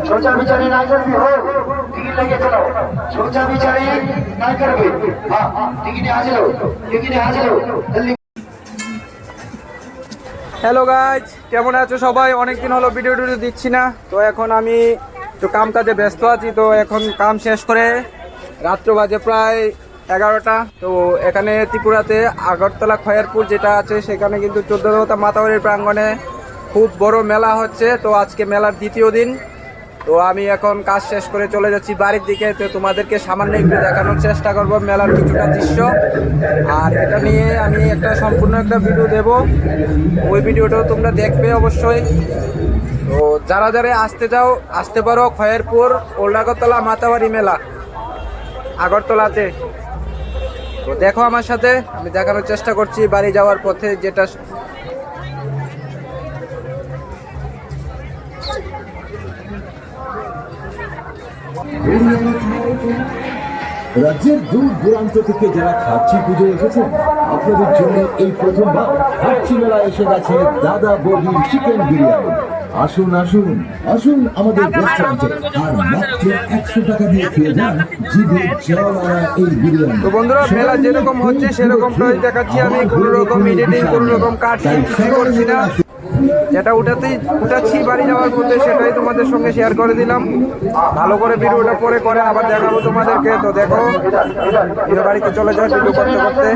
सोचा बिचारी नाइजर भी हो टिकट लेके चलो सोचा बिचारी ना करबे टिकट आ चलो जल्दी। হ্যালো গাইজ, কেমন আছো সবাই? অনেকদিন হলো ভিডিও দিচ্ছি না, তো এখন আমি একটু কাম কাজে ব্যস্ত আছি। তো এখন কাম শেষ করে রাত্র বাজে প্রায় 11টা। তো এখানে ত্রিপুরাতে আগরতলা খয়েরপুর যেটা আছে সেখানে কিন্তু 14 মাতাবাড়ির প্রাঙ্গণে খুব বড় মেলা হচ্ছে। তো আজকে মেলার দ্বিতীয় দিন। তো আমি এখন কাজ শেষ করে চলে যাচ্ছি বাড়ির দিকে। তো তোমাদেরকে সামান্য একটু দেখানোর চেষ্টা করব মেলার কিছুটা দৃশ্য, আর এটা নিয়ে আমি একটা সম্পূর্ণ একটা ভিডিও দেব। ওই ভিডিওটাও তোমরা দেখবে অবশ্যই। তো যারা যারা আসতে পারো খয়েরপুর ওল্ড আগরতলা মাতাবাড়ি মেলা আগরতলাতে। তো দেখো আমার সাথে, আমি দেখানোর চেষ্টা করছি বাড়ি যাওয়ার পথে যেটা। রাজ্যের দূর দূরান্ত থেকে যারা খাচ্ছি পুজো এসেছেন, আপনাদের জন্য এই প্রথমবার খাচ্ছি মেলা এসে গেছে দাদা বৌদির চিকেন বিরিয়ানি। আসুন আসুন আসুন আমাদের রেস্টুরেন্টে, আর মাত্র 100 টাকা দিয়ে খেয়ে যান জিভে জল আনা এই বিরিয়ানি। তো বন্ধুরা, মেলা যেরকম হচ্ছে সেরকমটাই দেখাচ্ছি আমি। কোনো রকম এডিটিং, কোনো রকম কাটছিন কিছু করছি না। যেটা উঠাচ্ছি বাড়ি যাওয়ার পথে সেটাই তোমাদের সঙ্গে শেয়ার করে দিলাম। ভালো করে ভিডিওটা পরে আবার দেখাবো তোমাদেরকে। তো দেখো, বাড়িতে চলে যায় ভিডিও করতে করতে।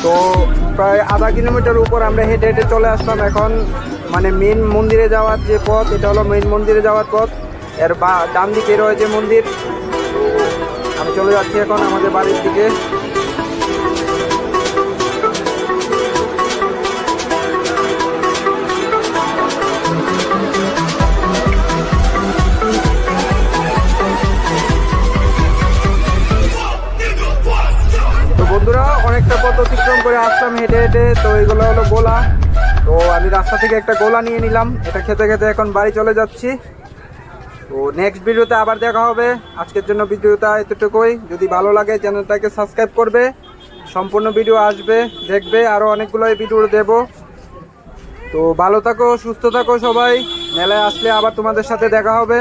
তো প্রায় আধা কিলোমিটার উপর আমরা হেঁটে হেঁটে চলে আসলাম। এখন মানে মেন মন্দিরে যাওয়ার যে পথ, এটা হলো মেন মন্দিরে যাওয়ার পথ। এর ডান দিকে রয়েছে মন্দির। আমি চলে যাচ্ছি এখন আমাদের বাড়ির দিকে। বন্ধুরা, অনেকটা পথ অতিক্রম করে আসলাম হেঁটে হেঁটে। তো এগুলো হলো গোলা। তো আমি রাস্তা থেকে একটা গোলা নিয়ে নিলাম, এটা খেতে খেতে এখন বাড়ি চলে যাচ্ছি। তো নেক্সট ভিডিওতে আবার দেখা হবে। আজকের জন্য ভিডিওটা এতটুকুই। যদি ভালো লাগে চ্যানেলটাকে সাবস্ক্রাইব করবে, সম্পূর্ণ ভিডিও আসবে, দেখবে। আরও অনেকগুলো ভিডিও দেব। তো ভালো থাকো, সুস্থ থাকো সবাই। মেলায় আসলে আবার তোমাদের সাথে দেখা হবে।